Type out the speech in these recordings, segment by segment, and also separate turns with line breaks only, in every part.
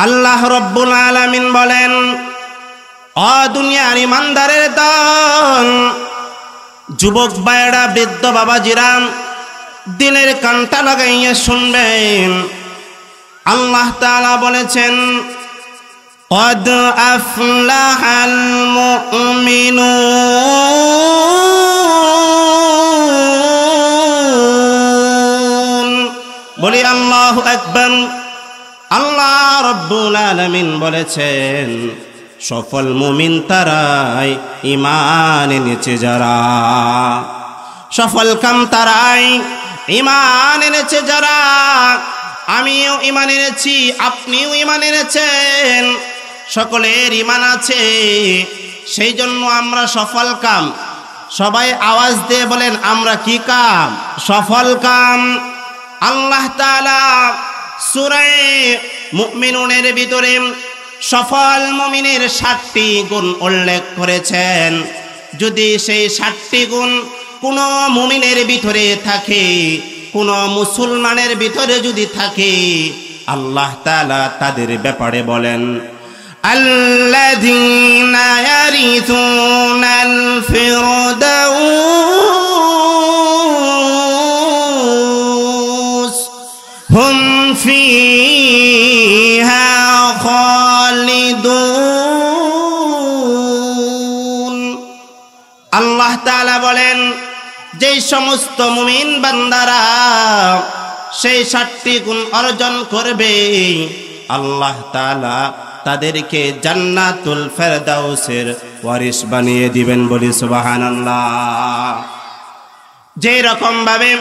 আল্লাহ রব্বুল আলামিন বলেন, ও দুনিয়ার ইমানদারের দল, যুবক ভাইয়েরা, বৃদ্ধ বাবাজিরা, দিনের কানটা লাগাইয়া শুনবেন। আল্লাহ তাআলা বলেছেন, قد أفلح المؤمنون। বলি আল্লাহু আকবার। আল্লাহ রব্বুল আলামিন বলেছেন, সফল মুমিন তারাই, ঈমান এনেছে যারা। সফল কাম তারাই, ঈমান এনেছে যারা। আমিও ঈমান এনেছি, আপনিও ঈমান এনেছেন, সকলের ঈমান আছে, সেই জন্য আমরা সফল কাম। সবাই আওয়াজ দিয়ে বলেন, আমরা কি কাম? সফল কাম। আল্লাহ তাআলা সূরা মুমিনুনের ভিতরে সফল মুমিনের 7টি গুণ উল্লেখ করেছেন। যদি সেই 7টি গুণ কোনো মুমিনের ভিতরে থাকে, কোনো মুসলমানের ভিতরে যদি থাকে, আল্লাহ তাআলা তাদের ব্যাপারে বলেন, আল্লাযীনা ইয়ারিসুনাল ফিরদাউস হুম ফিহা খালিদুন। আল্লাহ তাআলা বলেন, যেই সমস্ত মুমিন বান্দারা সেই 7টি গুণ অর্জন করবে, আল্লাহ তাআলা তাদেরকে জান্নাতুল ফেরদাউসের ওয়ারিস বানিয়ে দিবেন। বলি সুবহানাল্লাহ। যে রকম ভাবে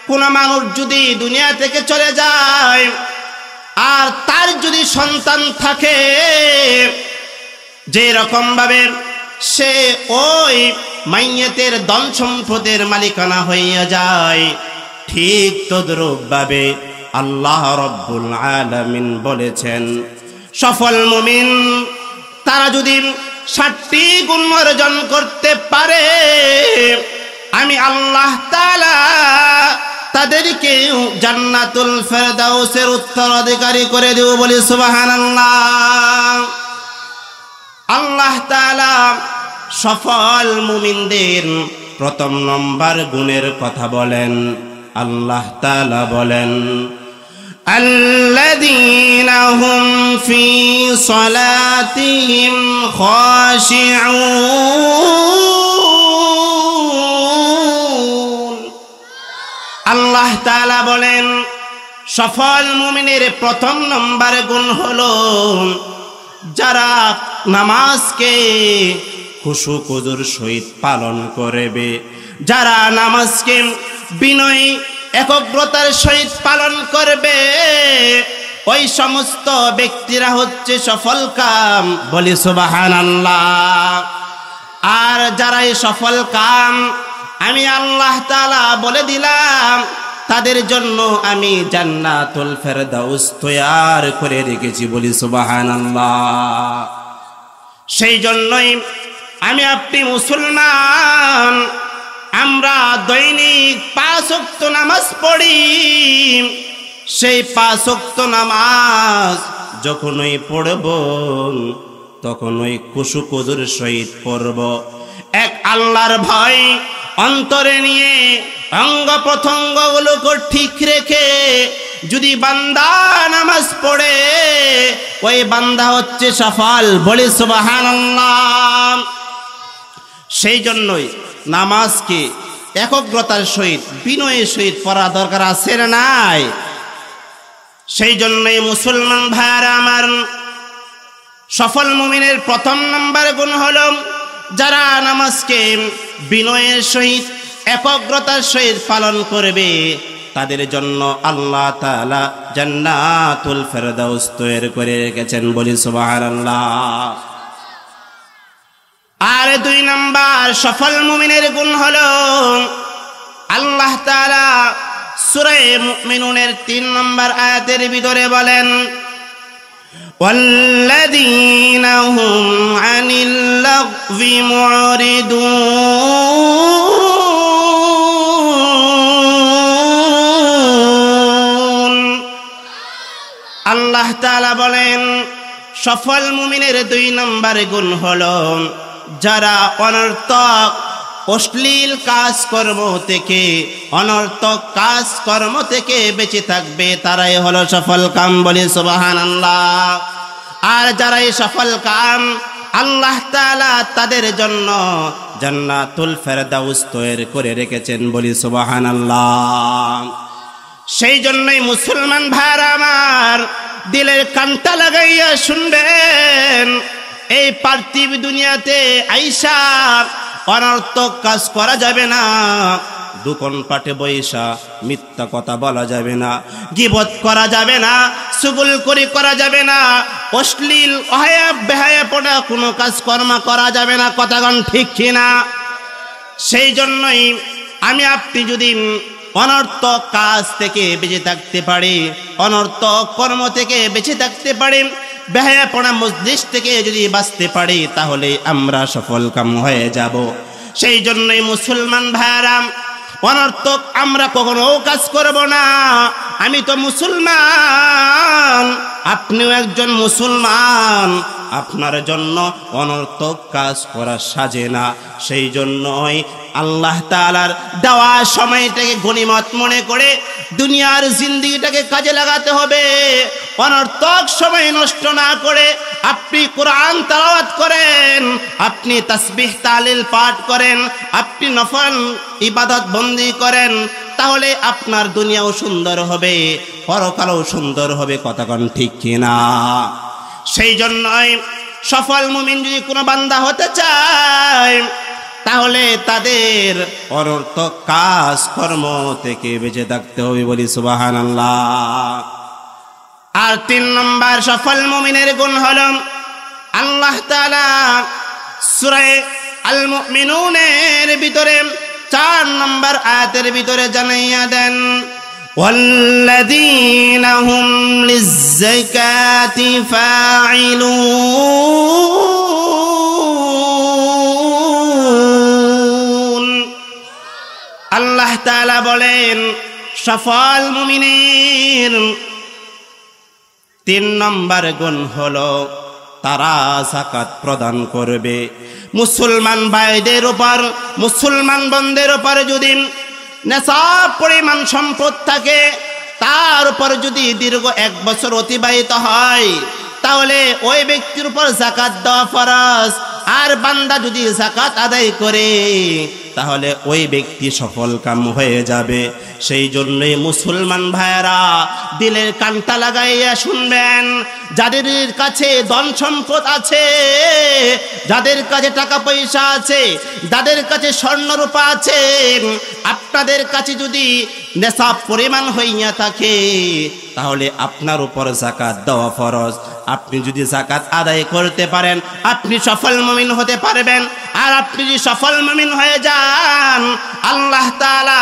কোন মানুষ যদি দুনিয়া থেকে চলে যায় আর তার যদি সন্তান থাকে, যে রকম ভাবে সে ওই মাইয়াতের ধন সম্পদের মালিকানা হইয়া যায়, ঠিক তদ্রূপ ভাবে আল্লাহ রব্বুল আলামিন বলেছেন, সফল মুমিন তারা যদি 7টি গুণ অর্জন করতে পারে, আমি আল্লাহ তাআলা তাদেরকে জান্নাতুল ফেরদাউসের উত্তরাধিকারী করে দেব। বলি সুবহানাল্লাহ। আল্লাহ তাআলা সফল মুমিনদের প্রথম নম্বর গুণের কথা বলেন। আল্লাহ তাআলা বলেন, আল্লাযীনা হুম ফি সালাতিহিম খাশিউন। আল্লাহ তাআলা বলেন, সফল মুমিনের প্রথম নম্বর গুণ হলো যারা নামাজকে খুশু খুজুর সহিত পালন করবে, যারা নামাজকে বিনয় একগ্রতার সহিত পালন করবে, ওই সমস্ত ব্যক্তিরা হচ্ছে সফল কাম। বলি সুবহানাল্লাহ। আর যারা এই সফল কাম, আমি আল্লাহ তাআলা বলে দিলাম, তাদের জন্য আমি জান্নাতুল ফেরদাউস তৈয়ার করে রেখেছি। বলি সুবহানাল্লাহ। সেই জন্যই আমি আপনি মুসলমান, আমরা দৈনিক 5 ওয়াক্ত নামাজ পড়ি। সেই 5 ওয়াক্ত নামাজ যখনই পড়ব, তখনই খুশু খুজুর সহিত পড়ব। এক আল্লাহর ভয় অন্তরে নিয়ে অঙ্গ প্রত্যঙ্গগুলোকে ঠিক রেখে যদি বান্দা নামাজ পড়ে, ওই বান্দা হচ্ছে সফল। বলি সুবহানাল্লাহ। সেই জন্যই নামাজকে একগ্রতার সহিত বিনয়ের সহিত পড়া দরকার আছে না নাই? সেই জন্যই মুসলমান ভাইরা আমার, সফল মুমিনের প্রথম নম্বর গুণ হলো যারা নামাজকে বিনয়ের সহিত একগ্রতার সহিত পালন করবে, তাদের জন্য আল্লাহ তাআলা জান্নাতুল ফেরদাউস তৈরি করে রেখেছেন। বলি সুবহানাল্লাহ। আর 2 নম্বর সফল মুমিনের গুণ হলো, আল্লাহ তাআলা সূরা মুমিনুনের 3 নম্বর আয়াতের ভিতরে বলেন, ওয়াল্লাযীনা হুম আনিল লাগবি মুরিদুন। আল্লাহ তাআলা বলেন সফল মুমিনের 2 নম্বর গুণ হলো যারা অনর্থক অশ্লীল কাজকর্ম থেকে অনর্থক কাজকর্ম থেকে বেঁচে থাকবে, তারাই হলো সফল কাম। বলি সুবহানাল্লাহ। আর যারা এই সফল কাম, আল্লাহ তাআলা তাদের জন্য জান্নাতুল ফেরদাউস তৈরি করে রেখেছেন। বলি সুবহানাল্লাহ। সেই জন্যই মুসলমান ভাইরা আমার দিলের কানটা লাগাইয়া শুনবেন, এই পার্থিব দুনিয়াতে আইসা অনর্থক কাজ করা যাবে না, দোকান পাটে বইসা মিথ্যা কথা বলা যাবে না, গীবত করা যাবে না, চুগলখড়ি করা যাবে না, অশ্লীল অহায়া বেহায়া পড়া কোনো কাজকর্ম করা যাবে না। কথাগণ ঠিক কিনা? সেই জন্যই আমি আপনি যদি অনর্থক কাজ থেকে বেঁচে থাকতে পারি, অনর্থক কর্ম থেকে বেঁচে থাকতে পারি, বেহায়াপনা মজলিস থেকে যদি বাঁচতে পারি, তাহলে আমরা সফল কাম হয়ে যাব। সেই জন্যই মুসলমান ভাইরা অনর্থক আমরা কখনো কাজ করব না। আমি তো মুসলমান, আপনিও একজন মুসলমান, আপনার জন্য অনর্থক কাজ করা সাজে না। সেই জন্যই আল্লাহ তাআলার দেওয়া সময়টাকে গনিমত মনে করে দুনিয়ার জিন্দেগিটাকে কাজে লাগাতে হবে। অনর্থক সময় নষ্ট না করে আপনি কোরআন তেলাওয়াত করেন, আপনি তাসবিহ তাহলিল পাঠ করেন, আপনি নফল ইবাদত বন্দি করেন, তাহলে আপনার দুনিয়াও সুন্দর হবে, পরকালও সুন্দর হবে। কথাগণ ঠিক কিনা? সেই জন্যই সফল মুমিন যদি কোনো বান্দা হতে চায়, তাহলে তাদের অনর্থক কাজ কর্ম থেকে বেঁচে থাকতে হবে। বলি সুবহানাল্লাহ। আর 3 নম্বর সফল মুমিনের গুণ হলো আল্লাহ তাআলা সূরা আল মুমিনুনের ভিতরে 4 নম্বর আয়াতের ভিতরে জানাইয়া দেন, والذين هم للزكاة فاعلون। আল্লাহ তাআলা বলেন সফল মুমিনের 3 নম্বর গুণ হলো তারা যাকাত প্রদান করবে। মুসলমান ভাইদের উপর, মুসলমান বন্ধের উপর যদি নেশাব পরিমাণ সম্পদ থাকে, তার উপর যদি দীর্ঘ 1 বছর অতিবাহিত হয়, তাহলে ওই ব্যক্তির উপর যাকাত দেওয়া ফরজ। আর বান্দা যদি যাকাত আদায় করে, তাহলে ওই ব্যক্তি সফল কাম হয়ে যাবে। সেই জন্যই মুসলমান ভাইয়েরা দিলের কানটা লাগাইয়া শুনবেন, যাদের কাছে ধন সম্পদ আছে, যাদের কাছে টাকা পয়সা আছে, যাদের কাছে স্বর্ণ রূপা আছে, আপনাদের কাছে যদি নেশাব পরিমাণ হইয়া থাকে, তাহলে আপনার উপর যাকাত দেওয়া ফরজ। আপনি যদি যাকাত আদায় করতে পারেন, আপনি সফল মুমিন হতে পারবেন। আর আপনি যদি সফল মুমিন হয়ে যান, আল্লাহ তাআলা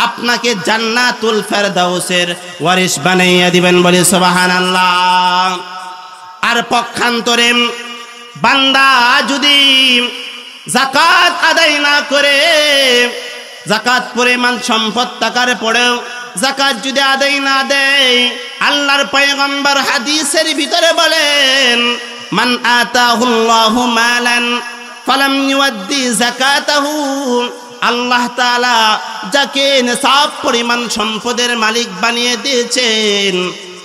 আপনাকে জান্নাতুল ফেরদাউসের ওয়ারিস বানাইয়া দিবেন। বলি সুবহানাল্লাহ। আর পক্ষান্তরে বান্দা যদি যাকাত আদায় না করে, যাকাত পরিমাণ সম্পদ থাকার পরেও যাকাত যদি আদায় না দেয়, আল্লাহর পয়গম্বর হাদিসের ভিতরে বলেন, মান আতাহুল্লাহু মালান ফালাম ইউদ্দি যাকাতাহু। আল্লাহ তাআলা যাকে নিসাব পরিমাণ সম্পদের মালিক বানিয়ে দিয়েছেন,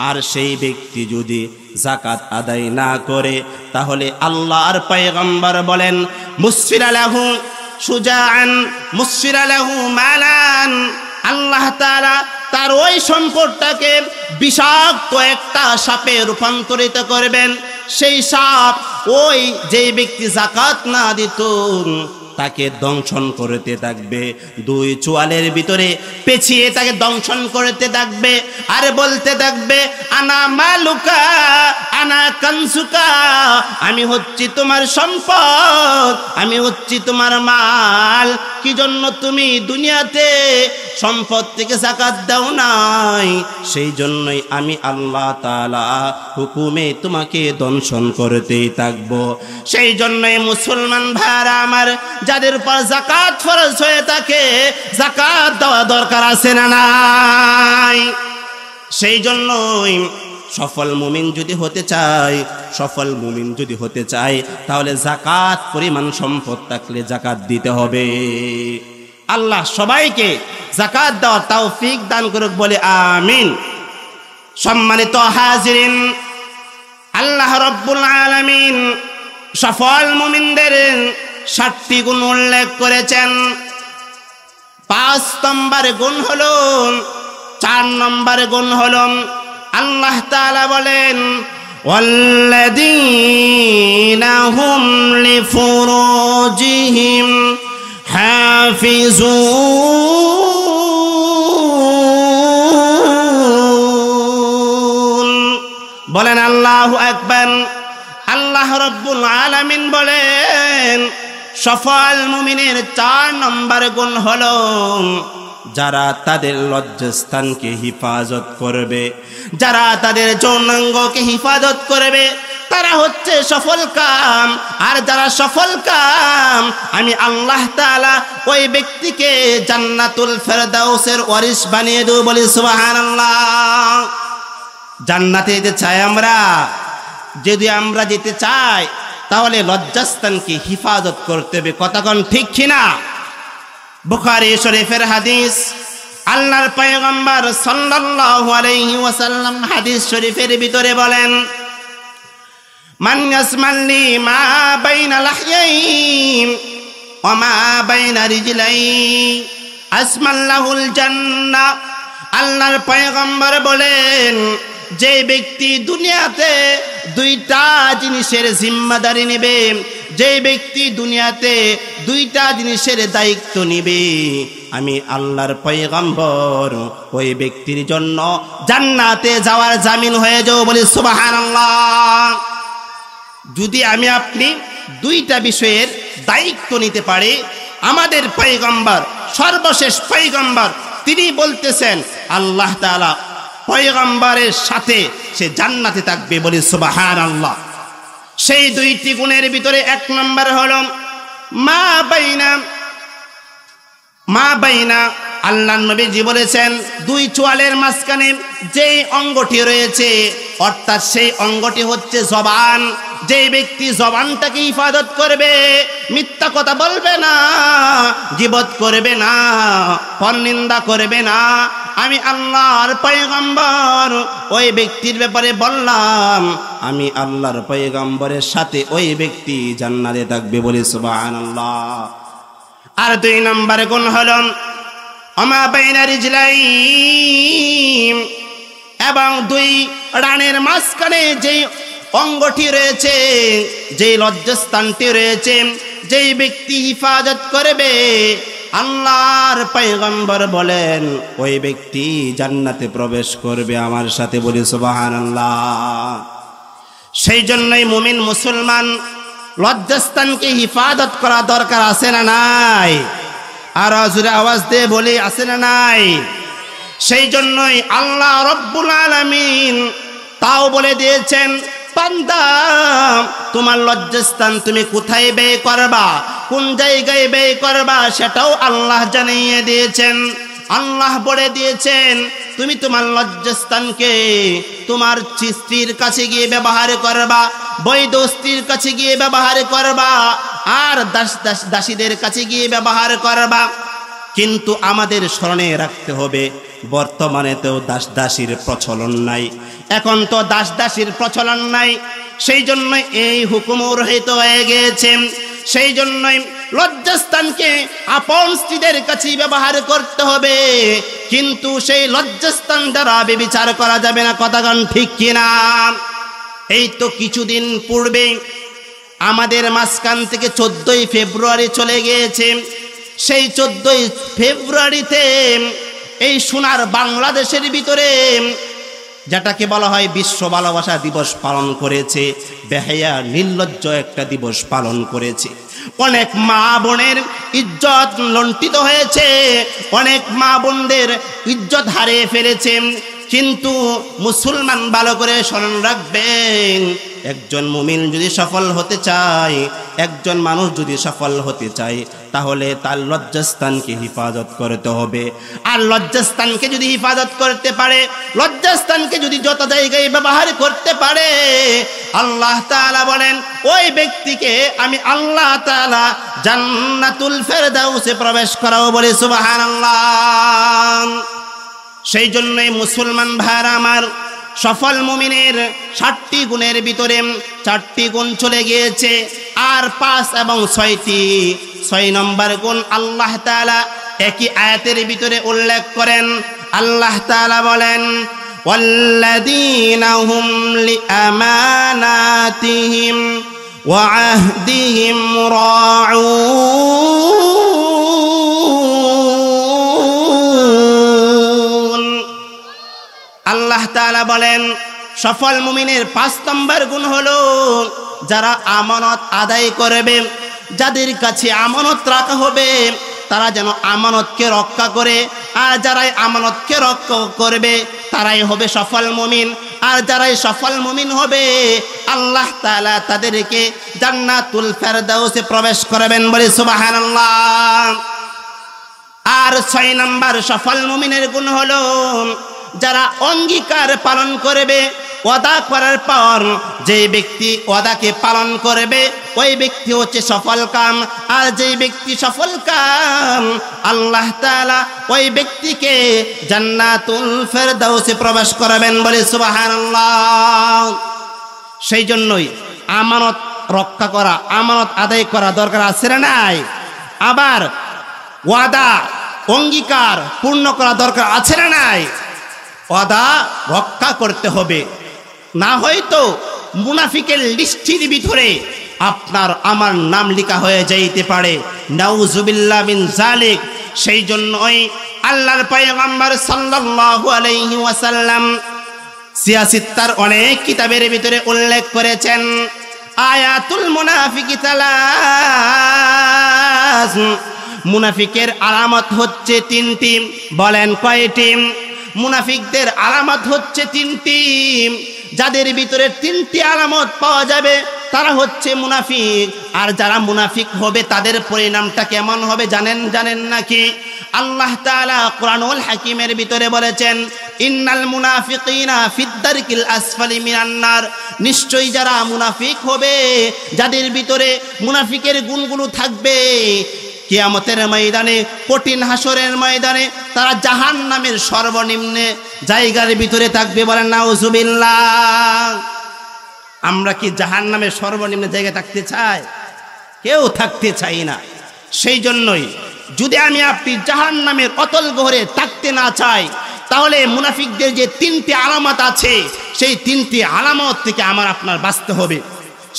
আর সেই ব্যক্তি যদি যাকাত আদায় না করে, তাহলে আল্লাহর পয়গম্বর বলেন, মুসফিরা লাহু সুজাআন মুসফিরা লাহু মালান। আল্লাহ তাআলা তার ওই সম্পদটাকে বিষাক্ত একটা সাপে রূপান্তরিত করবেন। সেই সাপ ওই যে ব্যক্তি যাকাত না দিত তাকে দংশন করতে থাকবে, 2 চোয়ালের ভিতরে পেঁচিয়ে তাকে দংশন করতে থাকবে, আর বলতে থাকবে, আনা মালুকা আনা কানসুকা, আমি হচ্ছি তোমার সম্পদ, আমি হচ্ছি তোমার মাল। কি জন্য তুমি দুনিয়াতে সম্পদ থেকে যাকাত দাও নাই? সেই জন্যই আমি আল্লাহ তাআলা হুকুমে তোমাকে দংশন করতেই থাকবো। সেই জন্যই মুসলমান ভাইরা আমার, যাদের উপর যাকাত ফরজ হয়ে থাকে, যাকাত দেওয়া দরকার আছে না নাই? সেই জন্যই সফল মুমিন যদি হতে চায়, সফল মুমিন যদি হতে চায়, তাহলে যাকাত পরিমাণ সম্পদ থাকলে যাকাত দিতে হবে। আল্লাহ সবাইকে যাকাত দেওয়ার তৌফিক দান করুক, বলে আমিন। সম্মানিত হাজিরিন, আল্লাহ রাব্বুল আলামিন সফল মুমিনদের 7টি গুণ উল্লেখ করেছেন। 5 নম্বর গুণ হলো, 4 নম্বর গুণ হলো আল্লাহ তাআলা বলেন ওয়াল্লাযীনা হুম লিফুরুজিহিম হাফিজুন। বলেন আল্লাহু আকবার। আল্লাহ রাব্বুল আলামিন বলেন সফল মুমিনের 4 নম্বর গুণ হলো যারা তাদের লজ্জাস্থানকে হিফাজত করবে, যারা তাদের যৌনাঙ্গকে হিফাজত করবে, তারা হচ্ছে সফল কাম। আর যারা সফল কাম, আমি আল্লাহ তাআলা ওই ব্যক্তিকে জান্নাতুল ফেরদাউসের ওয়ারিস বানিয়ে দেব, বলি সুবহানাল্লাহ। জান্নাতে যেতে চাই আমরা, যদি আমরা যেতে চাই তাহলে লজ্জাস্থানকে হিফাজত করতে হবে। কতক্ষণ ঠিক কিনা? বুখারী শরীফের হাদিস, আল্লাহর পয়গম্বর সাল্লাল্লাহু আলাইহি ওয়াসাল্লাম হাদিস শরীফের ভিতরে বলেন মান ইয়াসমাল্লি মা বাইনা লাহইয়াইন ওয়া মা বাইনা রিজলাইন আসমাল্লাহুল জান্নাহ। আল্লাহর পয়গম্বর বলেন যে ব্যক্তি দুনিয়াতে 2টা জিনিসের জিম্মাদারি নেবে, যে ব্যক্তি দুনিয়াতে 2টা জিনিসের দায়িত্ব নেবে, আমি আল্লাহর পয়গম্বর ওই ব্যক্তির জন্য জান্নাতে যাওয়ার জামিন হয়ে যাও, বলি সুবহানাল্লাহ। যদি আমি আপনি 2টা বিষয়ের দায়িত্ব নিতে পারি, আমাদের পয়গম্বর সর্বশেষ পয়গম্বর তিনি বলতেছেন আল্লাহ তাআলা পয়গম্বরের সাথে সে জান্নাতে থাকবে, বলি সুবহানাল্লাহ। সেই 2টি গুণের ভিতরে 1 নম্বর হলো মা বাইনা। আল্লাহ নবীজি বলেছেন 2 চোয়ালের মাঝখানে যেই অঙ্গটি রয়েছে, অর্থাৎ সেই অঙ্গটি হচ্ছে জবান। যে ব্যক্তি জবানটাকে হিফাজত করবে, মিথ্যা কথা বলবে না, গীবত করবে না, পরনিন্দা করবে না, আমি আল্লাহর পয়গম্বর ওই ব্যক্তির ব্যাপারে বললাম, আমি আল্লাহর পয়গম্বরের সাথে ওই ব্যক্তি জান্নাতে থাকবে, বলি সুবহানাল্লাহ। আর 2 নম্বর গুণ হলো আমা বাইনা রিজলাইন, এবং 2 রানের মাঝখানে যেই অঙ্গটি রয়েছে, যেই লজ্জাস্থানটি রয়েছে, যেই ব্যক্তি হিফাজত করবে, আল্লাহর পয়গম্বর বলেন ওই ব্যক্তি জান্নাতে প্রবেশ করবে আমার সাথে, বলি সুবহানাল্লাহ। সেই জন্যই মুমিন মুসলমান লজ্জাস্থানকে হিফাজত করা দরকার, আছে না নাই? আর জোরে আওয়াজ দিয়ে বলি, আছে না নাই? সেই জন্যই আল্লাহ রাব্বুল আলামিন তাও বলে দিয়েছেন, বান্দা তোমার লজ্জাস্থান তুমি কোথায় ব্যয় করবা, কোন জায়গায় ব্যয় করবা, সেটাও আল্লাহ জানিয়ে দিয়েছেন। আল্লাহ বলে দিয়েছেন তুমি তোমার লজ্জাস্থানকে তোমার স্ত্রীর কাছে গিয়ে ব্যবহার করবা, বৈধ স্ত্রীর কাছে গিয়ে ব্যবহার করবা, আর দাসীদের কাছে গিয়ে ব্যবহার করবা। কিন্তু আমাদের স্মরণে রাখতে হবে বর্তমানে তো দাসীর প্রচলন নাই, এখন তো দাসীর প্রচলন নাই। সেই জন্য এই হুকুম রহিত হয়ে গিয়েছে। সেই জন্যই লজ্জাস্থানকে আপন স্ত্রীদের কাছে ব্যবহার করতে হবে, কিন্তু সেই লজ্জাস্থান দ্বারা ব্যভিচার করা যাবে না। কথাগান ঠিক কিনা? এই তো কিছুদিন পূর্বে আমাদের মাঝখান থেকে 14ই ফেব্রুয়ারি চলে গিয়েছে। সেই 14ই ফেব্রুয়ারিতে এই সোনার বাংলাদেশের ভিতরে যেটাকে বলা হয় বিশ্ব ভালোবাসা দিবস পালন করেছে, বেহায়া নির্লজ্জ একটা দিবস পালন করেছে। অনেক মা বোনের ইজ্জত লুণ্ঠিত হয়েছে, অনেক মা বোনদের ইজ্জত হারিয়ে ফেলেছে। কিন্তু মুসলমান ভালো করে স্মরণ রাখবেন, একজন মুমিন যদি সফল হতে চায়, একজন মানুষ যদি সফল হতে চায়, তাহলে তার লজ্জাস্থানকে হিফাজত করতে হবে। আর লজ্জাস্থানকে যদি হিফাজত করতে পারে, লজ্জাস্থানকে যদি যত জায়গায় ব্যবহার করতে পারে, আল্লাহ তাআলা বলেন ওই ব্যক্তিকে আমি আল্লাহ তাআলা জান্নাতুল ফেরদাউসে প্রবেশ করাবো। বলে সুবহানাল্লাহ। সেই জন্যই মুসলমান ভাইরা আমার, সফল মুমিনের 60টি গুণের ভিতরে 4টি গুণ চলে গিয়েছে, আর 5 এবং 6 নম্বর গুণ আল্লাহ তাআলা একই আয়াতের ভিতরে উল্লেখ করেন। আল্লাহ তাআলা বলেন ওয়াল্লাযীনা হুম লিআমানাতিহিম ওয়া আহদিহিম রাউন। আল্লাহ তাআলা বলেন সফল মুমিনের 5 নম্বর গুণ হলো যারা আমানত আদায় করবে, যাদের কাছে আমানত রাখা হবে তারা যেন আমানতকে রক্ষা করে। আর যারাই আমানতকে রক্ষা করবে তারাই হবে সফল মুমিন। আর যারাই সফল মুমিন হবে আল্লাহ তাআলা তাদেরকে জান্নাতুল ফেরদাউসে প্রবেশ করাবেন। বলে সুবহানাল্লাহ। আর 6 নম্বর সফল মুমিনের গুণ হলো যারা অঙ্গীকার পালন করবে। ওয়াদা করার পর যে ব্যক্তি ওয়াদাকে পালন করবে ওই ব্যক্তি হচ্ছে সফল কাম। আর যে ব্যক্তি সফল কাম আল্লাহ তাআলা ওই ব্যক্তিকে জান্নাতুল ফেরদাউসে প্রবেশ করাবেন। বলে সুবহানাল্লাহ। সেই জন্যই আমানত রক্ষা করা, আমানত আদায় করা দরকার আছে না নাই? আবার ওয়াদা অঙ্গীকার পূর্ণ করা দরকার আছে না নাই? ওয়াদা রক্ষা করতে হবে, না হয়তো মুনাফিকের লিস্টির ভিতরে আপনার আমার নাম লেখা হয়ে যাইতে পারে। নাউজুবিল্লাহ মিন যালিক। সেই জন্যই আল্লাহর পয়গম্বর সাল্লাল্লাহু আলাইহি ওয়াসাল্লাম সিয়াসিত্তার অনেক কিতাবের ভিতরে উল্লেখ করেছেন আয়াতুল মুনাফিকি তালাস। মুনাফিকের আলামত হচ্ছে 3টি। বলেন কয়টি? মুনাফিকদের আলামত হচ্ছে 3টি। যাদের ভিতরে 3টি আলামত পাওয়া যাবে তারা হচ্ছে মুনাফিক। আর যারা মুনাফিক হবে তাদের পরিণামটা কেমন হবে জানেন নাকি? আল্লাহ তাআলা কুরআনুল হাকিমের ভিতরে বলেছেন ইন্নাল মুনাফিকিনা ফিদ-দারকিল আসফালি মিনান নার। নিশ্চয়ই যারা মুনাফিক হবে, যাদের ভিতরে মুনাফিকের গুণগুলো থাকবে, কিয়ামতের ময়দানে, কঠিন হাসরের ময়দানে তারা জাহান্নামের সর্বনিম্নে জায়গার ভিতরে থাকবে। বলেন নাউজুবিল্লাহ। আমরা কি জাহান্নামের সর্বনিম্ন জায়গায় থাকতে চাই? কেউ থাকতে চাই না। সেই জন্যই যদি আমি আপনি জাহান্নামের অতল গহরে থাকতে না চাই, তাহলে মুনাফিকদের যে 3টি আলামত আছে সেই 3টি আলামত থেকে আমার আপনার বাঁচতে হবে।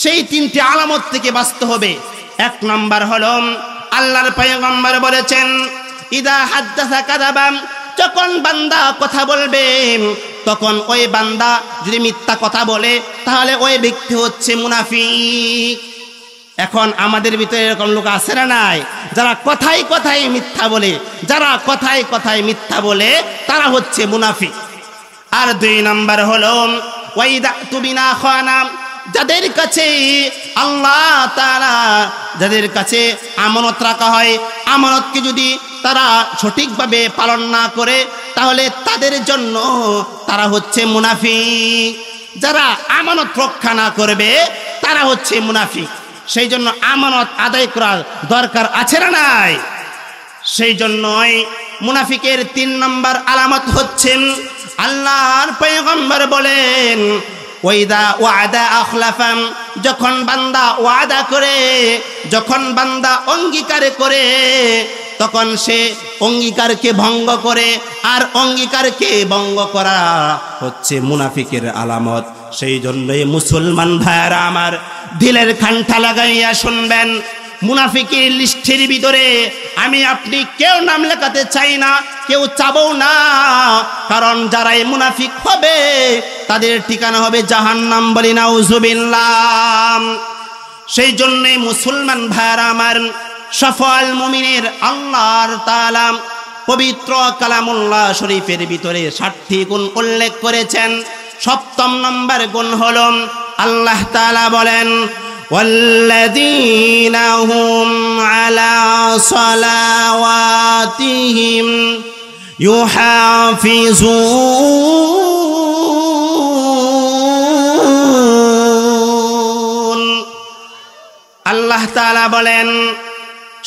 সেই 3টি আলামত থেকে বাঁচতে হবে। 1 নম্বর হলো আল্লাহর পয়গম্বর বলেছেন ইদা হাদ্দাসা কাযাবা। যখন বান্দা কথা বলবে তখন ওই বান্দা যদি মিথ্যা কথা বলে তাহলে ওই ব্যক্তি হচ্ছে মুনাফিক। এখন আমাদের ভিতরে এরকম লোক আছে না নাই? যারা কথায় কথায় মিথ্যা বলে, যারা কথায় কথায় মিথ্যা বলে তারা হচ্ছে মুনাফিক। আর 2 নম্বর হলো ওয়াইদা তুবিনা খানা। যাদের কাছে আল্লাহ তাআলা যাদের কাছে আমানত রাখা হয়, আমানতকে যদি তারা সঠিকভাবে পালন না করে তাহলে তাদের জন্য তারা হচ্ছে মুনাফিক। যারা আমানত রক্ষা না করবে তারা হচ্ছে মুনাফিক। সেই জন্য আমানত আদায় করার দরকার আছে না নাই? সেই জন্যই মুনাফিকের 3 নম্বর আলামত হচ্ছেন আল্লাহর পয়গম্বর বলেন ওয়াইদা ওয়াদা আখলাফা। যখন বান্দা ওয়াদা করে, যখন বান্দা অঙ্গীকার করে তখন সে অঙ্গীকারকে ভঙ্গ করে। আর অঙ্গীকারকে ভঙ্গ করা হচ্ছে মুনাফিকের আলামত। সেই জন্যই মুসলমান ভাইরা আমার দিলের খান্ঠা লাগাইয়া শুনবেন, মুনাফিকের লিস্টের ভিতরে আমি আপনি কেউ নাম লেখাতে চাই না, কেউ চাবো না। কারণ যারাই মুনাফিক হবে তাদের ঠিকানা হবে জাহান্নাম। বলি নাউজুবিল্লাহ। সেই জন্যই মুসলমান ভাইরা আমার, সফল মুমিনের আল্লাহর তাআলা পবিত্র কালামুল্লাহ শরীফের ভিতরে 60টি গুণ উল্লেখ করেছেন। 7ম নম্বর গুণ হল আল্লাহ তাআলা বলেন والذين هم على صلواتهم يحافظون আল্লাহ তাআলা বলেন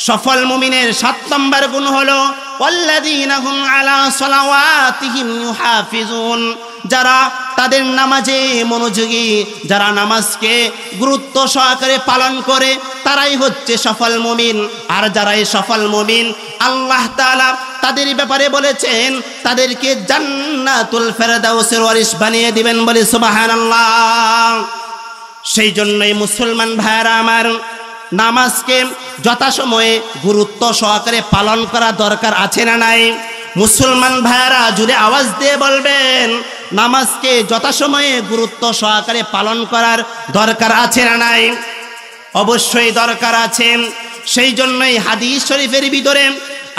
সফল মুমিনের 7 নম্বর গুণ হলো ওয়াল্লাযীনা হুম আলা সালাওয়াতিহিম ইউহাফিজুন, যারা তাদের নামাজে মনোযোগী, যারা নামাজকে গুরুত্ব সহকারে পালন করে তারাই হচ্ছে সফল মুমিন। আর যারাই সফল মুমিন আল্লাহ তাআলা তাদের ব্যাপারে বলেছেন তাদেরকে জান্নাতুল ফেরদাউসের ওয়ারিস বানিয়ে দিবেন, বলে সুবহানাল্লাহ। সেই জন্যই মুসলমান ভাইরা আমার, নামাজকে যথাসময়ে গুরুত্ব সহকারে পালন করা দরকার আছে না নাই? মুসলমান ভাইরা জুড়ে আওয়াজ দিয়ে বলবেন নামাজকে যথাসময়ে গুরুত্ব সহকারে পালন করার দরকার আছে না নাই? অবশ্যই দরকার আছে। সেই জন্যই হাদিস শরীফের ভিতরে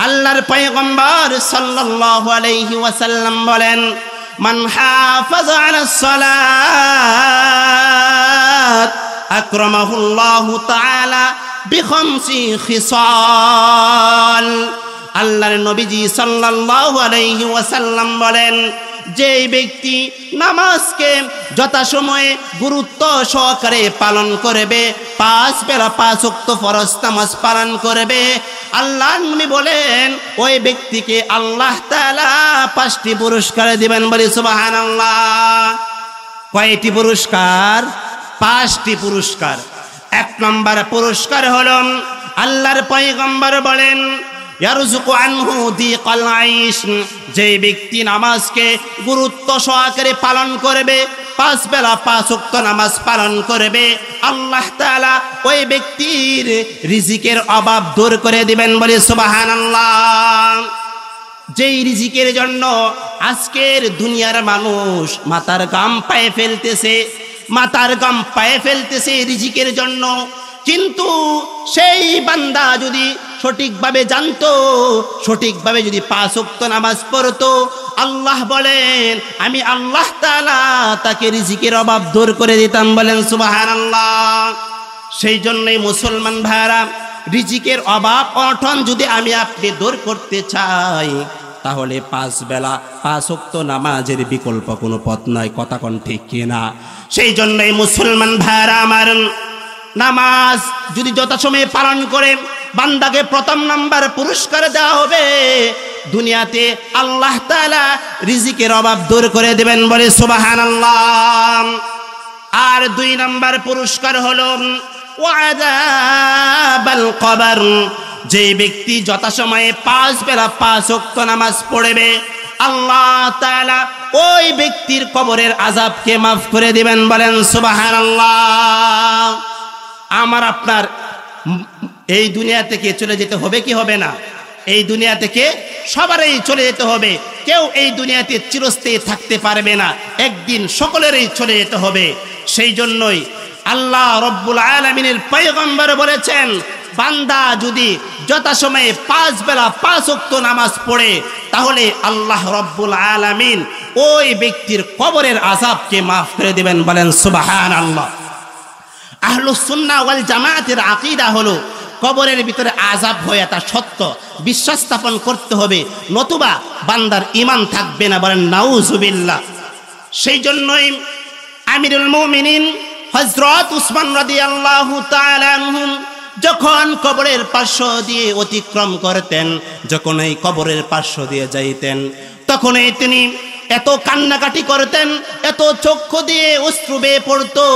আল্লাহর পয়গম্বর সাল্লাল্লাহু আলাইহি ওয়াসাল্লাম বলেন মান হাফাযা আলাস সালাত আকরামাহুল্লাহু তাআলা বিখামসি খিসাল। আল্লাহর নবীজি সাল্লাল্লাহু আলাইহি ওয়াসাল্লাম বলেন যে ব্যক্তি নামাজকে যথাসময়ে গুরুত্ব সহকারে পালন করবে, 5 বেলা 5 ওয়াক্ত ফরজ নামাজ পালন করবে, আল্লাহর নবী বলেন ওই ব্যক্তিকে আল্লাহ তাআলা 5টি পুরস্কার দিবেন, বলি সুবহানাল্লাহ। কয়টি পুরস্কার? 5টি পুরস্কার। 1 নম্বর পুরস্কার হলো আল্লাহর পয়গম্বর বলেন ইয়ারযুকু আনহু দিকাল আইশ, যে ব্যক্তি নামাজকে গুরুত্ব সহকারে পালন করবে, 5 বেলা 5 ওয়াক্ত নামাজ পালন করবে, আল্লাহ তাআলা ওই ব্যক্তির রিজিকের অভাব দূর করে দিবেন, বলে সুবহানাল্লাহ। যেই রিজিকের জন্য আজকের দুনিয়ার মানুষ মাথার ঘাম পায়ে ফেলতেছে, মাথার ঘাম পায়ে ফেলতেছে রিজিকের জন্য, কিন্তু সেই বান্দা যদি সঠিকভাবে জানতো, সঠিকভাবে যদি 5 ওয়াক্ত নামাজ পড়তো, আল্লাহ বলেন আমি আল্লাহ তাআলা তাকে রিজিকের অভাব দূর করে দিতাম, বলেন সুবহানাল্লাহ। সেই জন্যই মুসলমান ভাইরা, রিজিকের অভাব অনটন যদি আমি আপনি দূর করতে চাই তাহলে 5 বেলা 5 ওয়াক্ত নামাজের বিকল্প কোনো পথ নয়। কথা কোন ঠিক কিনা? সেই জন্যই মুসলমান ভাইরা আমার, নামাজ যদি যথাসময়ে পালন করে বান্দাকে 1ম নাম্বার পুরস্কার দেওয়া হবে, দুনিয়াতে আল্লাহ তাআলা রিজিকের অভাব দূর করে দেবেন, বলে সুবহানাল্লাহ। আর 2 নাম্বার পুরস্কার হলো ওয়াযাবাল কবর, যে ব্যক্তি যথাসময়ে 5 বেলা 5 ওয়াক্ত নামাজ পড়বে, আল্লাহ তাআলা ওই ব্যক্তির কবরের আযাবকে মাফ করে দিবেন, বলেন সুবহানাল্লাহ। আমার আপনার এই দুনিয়া থেকে চলে যেতে হবে কি হবে না? এই দুনিয়া থেকে সবারই চলে যেতে হবে, কেউ এই দুনিয়াতে চিরস্থায়ী থাকতে পারবে না, একদিন সকলেরই চলে যেতে হবে। সেই জন্যই আল্লাহ রব্বুল আলামিনের পয়গম্বর বলেছেন বান্দা যদি যথাসময়ে 5 বেলা 5 ওয়াক্ত নামাজ পড়ে তাহলে আল্লাহ রব্বুল আলামিন ওই ব্যক্তির কবরের আযাবকে মাফ করে দিবেন, বলেন সুবহানাল্লাহ। আহলুস সুন্নাহ ওয়াল জামাআতের আকীদা হলো কবরের ভিতরে আযাব হয়, তা সত্য, বিশ্বাস স্থাপন করতে হবে, নতুবা বান্দার ঈমান থাকবে না, বলেন নাউজুবিল্লাহ। সেই জন্যই আমিরুল মুমিনিন হযরত উসমান রাদিয়াল্লাহু তাআলা আনহু যখন কবরের পার্শ্ব দিয়ে অতিক্রম করতেন, যখন এই কবরের পার্শ্ব দিয়ে যাইতেন, তখনই তিনি এত কান্নাকাটি করতেন, এত চক্ষু দিয়ে অশ্রু বেয়ে পড়তো।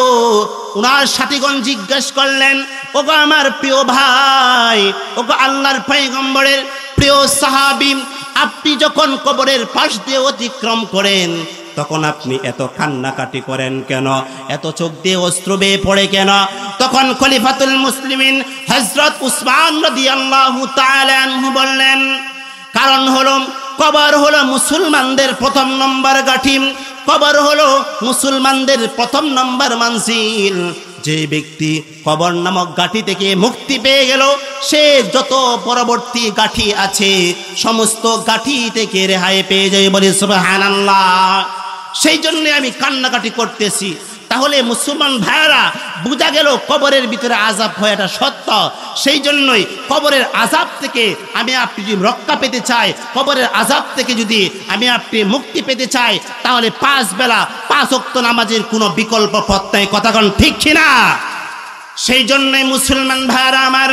উনার সাথীগণ জিজ্ঞেস করলেন ওগো আমার প্রিয় ভাই, ওগো আল্লাহর পয়গম্বরের প্রিয় সাহাবী, আপনি যখন কবরের পাশ দিয়ে অতিক্রম করেন তখন আপনি এত কান্নাকাটি করেন কেন, এত চোখ দিয়ে অশ্রু বেয়ে পড়ে কেন? তখন খলিফাতুল মুসলিমিন হযরত উসমান রাদিয়াল্লাহু তাআলা আনহু বললেন কারণ হলো কবর হলো মুসলমানদের 1ম নম্বর গাঠি, কবর হলো মুসলমানদের 1ম নম্বর মানজিল। যে ব্যক্তি কবর নামক গাঠি থেকে মুক্তি পেয়ে গেল, সে যত পরবর্তী গাঠি আছে সমস্ত গাঠি থেকে রেহাই পেয়ে যায়, বলে সুবহানাল্লাহ। সেই জন্য আমি কান্নাকাটি করতেছি, তাহলে মুসলমান ভাইরা বোঝা গেল কবরের ভিতরে আযাব হয়, এটা সত্য। সেই জন্যই কবরের আযাব থেকে আমি আপনি যদি রক্ষা পেতে চাই, কবরের আযাব থেকে যদি আমি আপনি মুক্তি পেতে চাই, তাহলে 5 বেলা 5 ওয়াক্ত নামাজের কোনো বিকল্প পথ নাই। কথা কোন ঠিক কিনা? সেই জন্যই মুসলমান ভাইরা আমার,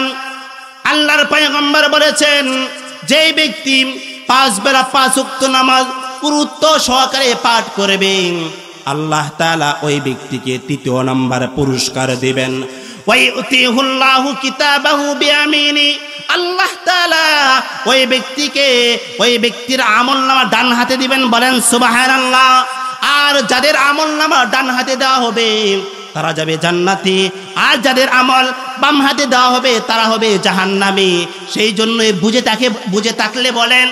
আল্লাহর পয়গম্বর বলেছেন, যেই ব্যক্তি 5 বেলা 5 ওয়াক্ত নামাজ গুরুত্ব সহকারে পাঠ করবে, আল্লাহ তাআলা ওই ব্যক্তিকে 3য় নম্বর পুরস্কার দিবেন। ওয়াইউতিহুল্লাহু কিতাবাহু বিয়ামিনি, আল্লাহ তাআলা ওই ব্যক্তিকে, ওই ব্যক্তির আমলনামা ডান হাতে দিবেন। বলেন সুবহানাল্লাহ। আর যাদের আমলনামা ডান হাতে দেওয়া হবে তারা যাবে জান্নাতে, আর যাদের আমল বাম হাতে দেওয়া হবে তারা হবে জাহান্নামী। সেই জন্য বুঝে থাকলে বলেন,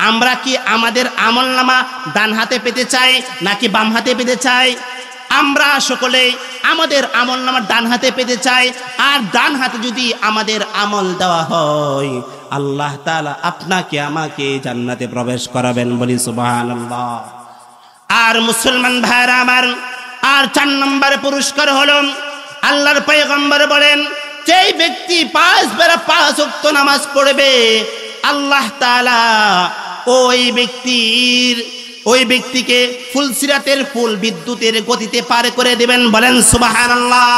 আমরা কি আমাদের আমলনামা ডান হাতে পেতে চাই নাকি বাম হাতে পেতে চাই? আমরা সকলে আমাদের আমলনামা ডান হাতে পেতে চাই। আর ডান হাতে যদি আমাদের আমল দেওয়া হয়, আল্লাহ তাআলা আপনাকে আমাকে জান্নাতে প্রবেশ করাবেন। বলি সুবহানাল্লাহ। আর মুসলমান ভাইরা আমার, আর 4 নম্বর পুরস্কার হলো, আল্লাহর পয়গম্বর বলেন, যেই ব্যক্তি 5 বেলা 5 ওয়াক্ত নামাজ পড়বে, আল্লাহ তাআলা ওই ব্যক্তিকে ফুলসিরাতের ফুল বিদ্যুতের গতিতে পার করে দেবেন। বলেন সুবহানাল্লাহ।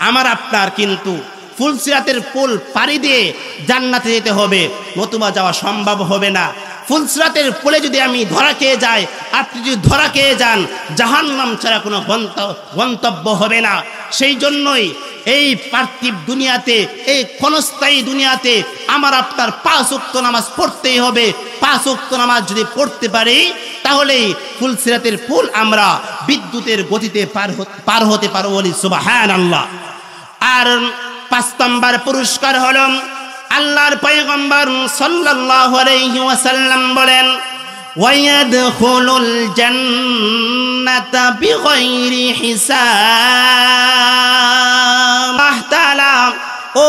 আমার আপনার কিন্তু ফুলসিরাতের পুল পাড়ি দিয়ে জান্নাতে যেতে হবে, নতুবা যাওয়া সম্ভব হবে না। ফুলসিরাতের পুলে যদি আমি ধরা খেয়ে যাই, আপনি যদি ধরা খেয়ে যান, জাহান্নাম ছাড়া কোনো গন্তব্য হবে না। সেই জন্যই এই পার্থিব দুনিয়াতে, এই ক্ষণস্থায়ী দুনিয়াতে আমার আপনার 5 ওয়াক্ত নামাজ পড়তেই হবে। 5 ওয়াক্ত নামাজ যদি পড়তে পারি, তাহলেই ফুলসিরাতের পুল আমরা বিদ্যুতের গতিতে পার হতে পারবো। বলি সুবহানাল্লাহ। আর 5 নম্বর পুরস্কার হলো, আল্লাহর পয়গম্বর সাল্লাল্লাহু আলাইহি ওয়াসাল্লাম বলেন, ওয়ায়াদখুলুল জান্নাতা বিগাইরি হিসাব, আল্লাহ তাআলা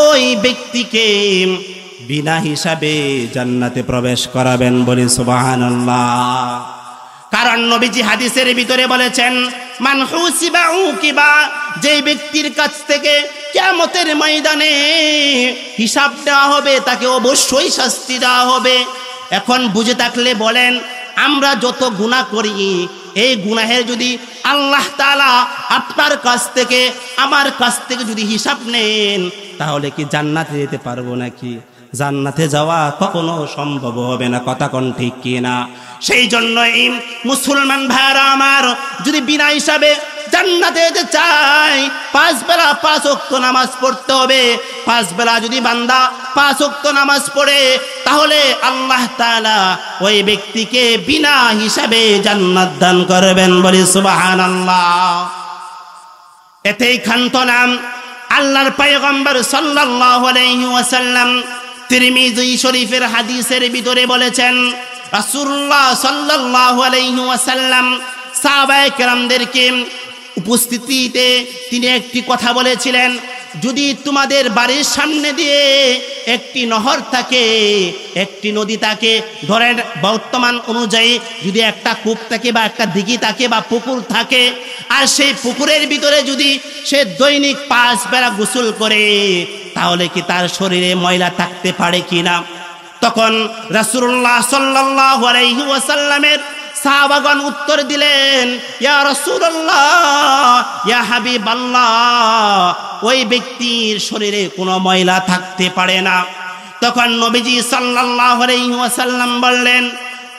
ওই ব্যক্তিকে বিনা হিসাবে জান্নাতে প্রবেশ করাবেন। বলি সুবহানাল্লাহ। কারণ নবীজি হাদিসের ভিতরে বলেছেন, মান হুসিবা উকিবা, যেই ব্যক্তির কাছ থেকে কিয়ামতের ময়দানে হিসাব দেওয়া হবে তাকে অবশ্যই শাস্তি দেওয়া হবে। এখন বুঝে থাকলে বলেন, আমরা যত গুনাহ করি, এই গুনাহের যদি আল্লাহ তাআলা আপনার কাছ থেকে আমার কাছ থেকে যদি হিসাব নেন, তাহলে কি জান্নাতে যেতে পারবো নাকি? জান্নাতে যাওয়া কখনো সম্ভব হবে না। কথা কোন ঠিক কিনা? সেই জন্যই মুসলমান ভাইরা আমার, যদি বিনা হিসাবে জান্নাতে যেতে চাই, 5 বেলা 5 ওয়াক্ত নামাজ পড়তে হবে। 5 বেলা যদি বান্দা 5 ওয়াক্ত নামাজ পড়ে, তাহলে আল্লাহ তাআলা ওই ব্যক্তিকে বিনা হিসাবে জান্নাত দান করবেন। বলি সুবহানাল্লাহ। এতেই ক্ষান্ত নাম, আল্লাহর পয়গম্বর সাল্লাল্লাহু আলাইহি ওয়াসাল্লাম তিরমিজি শরীফের হাদিসের ভিতরে বলেছেন, রাসূলুল্লাহ সাল্লাল্লাহু আলাইহি ওয়াসাল্লাম সাহাবায়ে কেরামদেরকে উপস্থিতিতে তিনি একটি কথা বলেছিলেন, যদি তোমাদের বাড়ির সামনে দিয়ে একটি নহর থাকে, একটি নদী থাকে, ধরেন বর্তমান অনুযায়ী যদি একটা কূপ থাকে বা একটা দিঘি থাকে বা পুকুর থাকে, আর সেই পুকুরের ভিতরে যদি সে দৈনিক 5 বেলা গোসল করে, তাহলে কি তার শরীরে ময়লা থাকতে পারে কিনা? তখন রাসূলুল্লাহ সাল্লাল্লাহু আলাইহি ওয়াসাল্লামের সাহাবাগণ উত্তর দিলেন, ইয়া রাসূলুল্লাহ, ইয়া হাবিবাল্লাহ, ওই ব্যক্তির শরীরে কোনো ময়লা থাকতে পারে না। তখন নবীজি সাল্লাল্লাহু আলাইহি ওয়াসাল্লাম বললেন,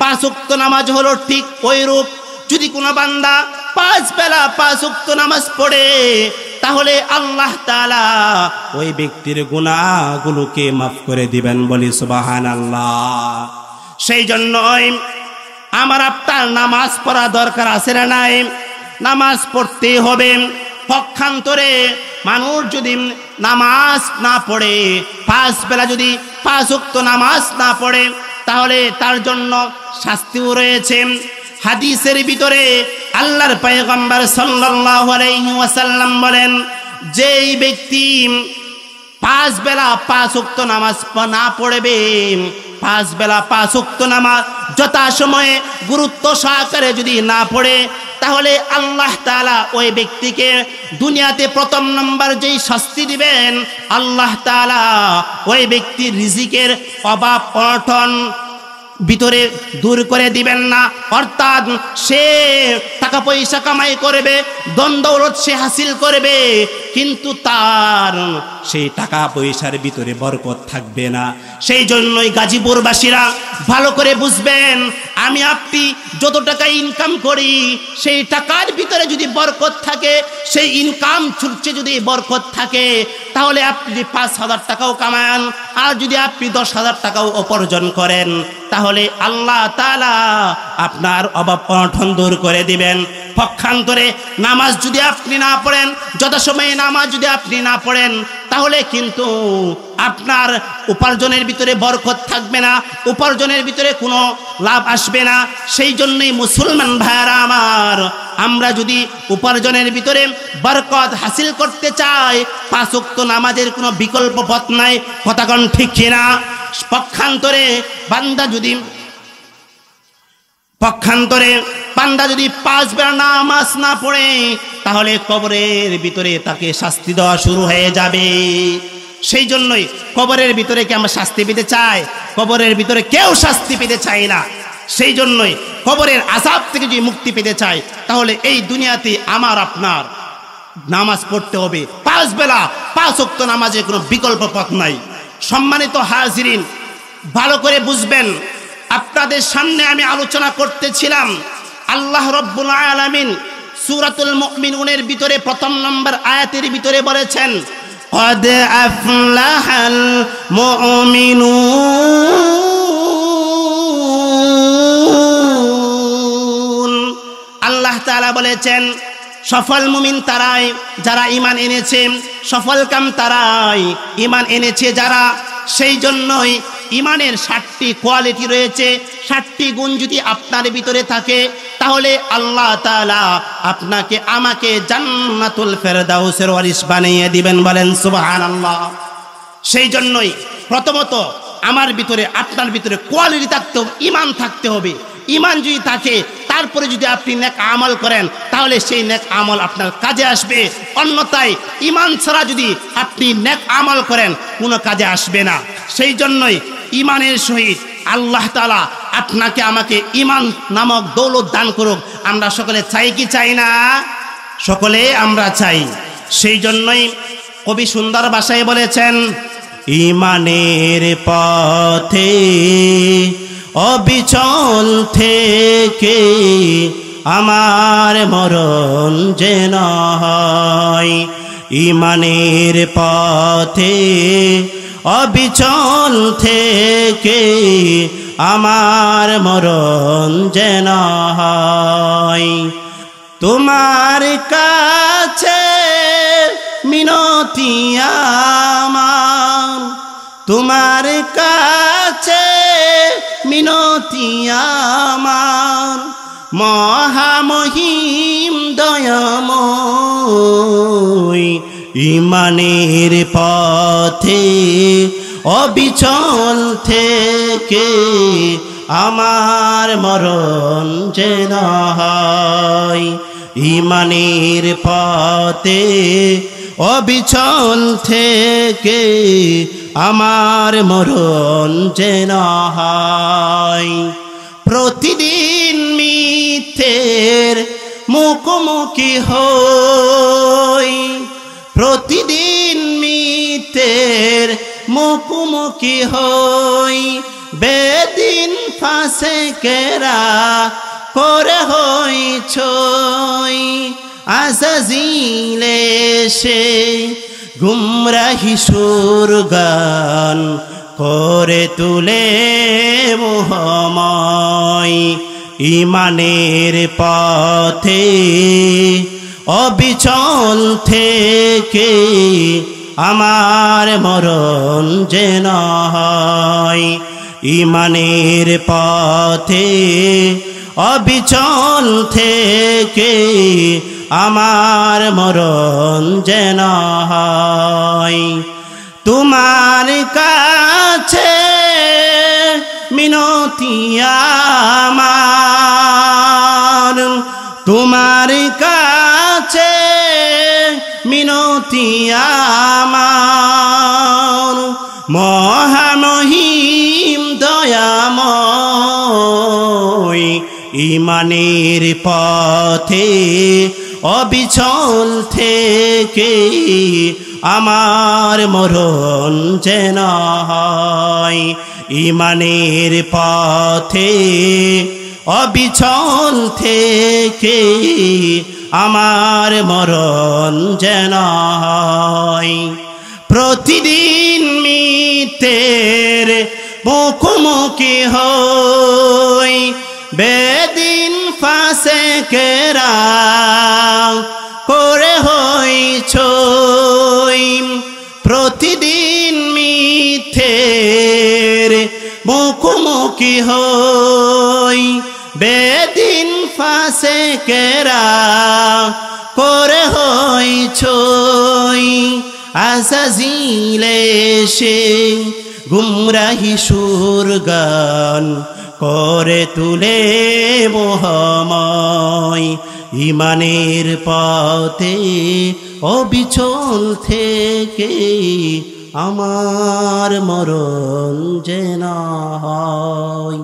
5 ওয়াক্ত নামাজ হলো ঠিক ওই রূপ। যদি কোনো বান্দা 5 বেলা 5 ওয়াক্ত নামাজ পড়ে, তাহলে আল্লাহ তাআলা ওই ব্যক্তির গুনাহগুলোকে মাফ করে দিবেন। বলি সুবহানাল্লাহ। সেই জন্যই আমার আপনার নামাজ পড়া দরকার আছে না নাই? নামাজ পড়তে হবে। পক্ষান্তরে মানুষ যদি নামাজ না পড়ে, 5 বেলা যদি 5 ওয়াক্ত নামাজ না পড়ে, তাহলে তার জন্য শাস্তিও রয়েছে। হাদিসের ভিতরে আল্লাহর পয়গম্বর সাল্লাল্লাহু আলাইহি ওয়াসাল্লাম বলেন, যেই ব্যক্তি 5 বেলা 5 ওয়াক্ত নামাজ না পড়বে, 5 বেলা 5 ওয়াক্ত নামাজ যথাসময়ে গুরুত্ব সহকারে যদি না পড়ে, তাহলে আল্লাহ তাআলা ওই ব্যক্তিকে দুনিয়াতে প্রথম নম্বর যেই শাস্তি দিবেন, আল্লাহ তাআলা ওই ব্যক্তির রিজিকের অভাব অনটন ভিতরে দূর করে দিবেন না। অর্থাৎ সে টাকা পয়সা কামাই করবে, ধন দৌলত সে হাসিল করবে, কিন্তু তার সেই টাকা পয়সার ভিতরে বরকত থাকবে না। সেই জন্যই গাজীপুরবাসীরা ভালো করে বুঝবেন, আমি আপনি যত টাকা ইনকাম করি সেই টাকার ভিতরে যদি বরকত থাকে, সেই ইনকাম ছুটছে যদি বরকত থাকে, তাহলে আপনি যদি 5,000 টাকাও কামান আর যদি আপনি 10,000 টাকাও উপার্জন করেন, তাহলে আল্লাহ তাআলা আপনার অভাব অনটন দূর করে দিবেন। পক্ষান্তরে নামাজ যদি আপনি না পড়েন, যথাসময়ে নামাজ যদি আপনি না পড়েন, তাহলে কিন্তু আপনার উপার্জনের ভিতরে বরকত থাকবে না, উপার্জনের ভিতরে কোনো লাভ আসবে না। সেই জন্যই মুসলমান ভাইরা আমার, আমরা যদি উপার্জনের ভিতরে বরকত হাসিল করতে চাই, 5 ওয়াক্ত নামাজের কোনো বিকল্প পথ নাই। কথা কোন ঠিক কিনা? পক্ষান্তরে বান্দা যদি 5 বেলা নামাজ না পড়ে, তাহলে কবরের ভিতরে তাকে শাস্তি দেওয়া শুরু হয়ে যাবে। সেই জন্যই কবরের ভিতরে কি আমরা শাস্তি পেতে চাই? কবরের ভিতরে কেউ শাস্তি পেতে চায় না। সেই জন্যই কবরের আযাব থেকে যদি মুক্তি পেতে চাই, তাহলে এই দুনিয়াতে আমার আপনার নামাজ পড়তে হবে 5 বেলা, 5 ওয়াক্ত নামাজের কোনো বিকল্প পথ নাই। সম্মানিত হাজিরিন, ভালো করে বুঝবেন, আপনাদের সামনে আমি আলোচনা করতেছিলাম, আল্লাহ রাব্বুল আলামিন সূরাতুল মুমিনুনের ভিতরে প্রথম নম্বর আয়াতের ভিতরে বলেছেন, قد أفلح المؤمنون। আল্লাহ তাআলা বলেছেন সফল মুমিন তারাই যারা ঈমান এনেছে, সফল কাম তারাই ঈমান এনেছে যারা। সেই জন্যই ঈমানের 60টি কোয়ালিটি রয়েছে। 60টি গুণ যদি আপনার ভিতরে থাকে, তাহলে আল্লাহ তাআলা আপনাকে আমাকে জান্নাতুল ফেরদাউসের ওয়ারিস বানিয়ে দিবেন। বলেন সুবহানাল্লাহ। সেই জন্যই প্রথমত আমার ভিতরে আপনার ভিতরে কোয়ালিটি থাকতে হবে, ঈমান থাকতে হবে। ঈমান যদি থাকে, তারপরে যদি আপনি নেক আমল করেন, তাহলে সেই নেক আমল আপনার কাজে আসবে। অন্যথায় ঈমান ছাড়া যদি আপনি নেক আমল করেন, কোনো কাজে আসবে না। সেই জন্যই ঈমানের সহিত আল্লাহ তাআলা আপনাকে আমাকে ঈমান নামক দৌলত দান করুক। আমরা সকলে চাই কি চাই না? সকলে আমরা চাই। সেই জন্যই কবি সুন্দর ভাষায় বলেছেন, ঈমানের পথে অবিচল থেকে আমার মরণ যেন হয়। ঈমানের পথে অবিচল থেকে আমার মরণ যেন হয়। তোমার কাছে মিনতি আমার, তোমার কাছে মিনতি আমার, মহামহিম দয়াময়। ঈমানের পথে অবিচল থেকে আমার মরণ যেন হয়। ঈমানের পথে অবিচল থেকে আমার মরণ যেন হয়। প্রতিদিন মিথ্যের মুখোমুখি হই, প্রতিদিন মিথ্যের মুখোমুখি হই। বেদিন ফাঁসে কেরা করে হই ছই, আজাজিল এসে গুমরাহি সুর গান করে তুলে মোহময়। ঈমানের পথে অবিচল থেকে আমার মরণ যেন হয়। ঈমানের পথে অবিচল থেকে আমার মরণ যেন হয়। তোমার কাছে মিনতি আমার, তোমার কাছে মিনতি আমার, মহামহিম দয়াময়, ইমানের পথে অবিচল থেকে আমার মরণ যেন হয়। ইমানের পথে অবিচল থেকে আমার মরণ যেন হয়। প্রতিদিন মিথ্যের মুখোমুখি হই, বেদিন ফাসেকেরা করে হই ছই। প্রতিদিন মিথ্যের মুখোমুখি হই, বেদিন ফাসেকেরা করে হই ছই। আজাজিল এসে গুমরাহি সুর গান করে তুলে মোহময়, ইমানের পথে অবিচল থেকে আমার মরণ যেন হয়।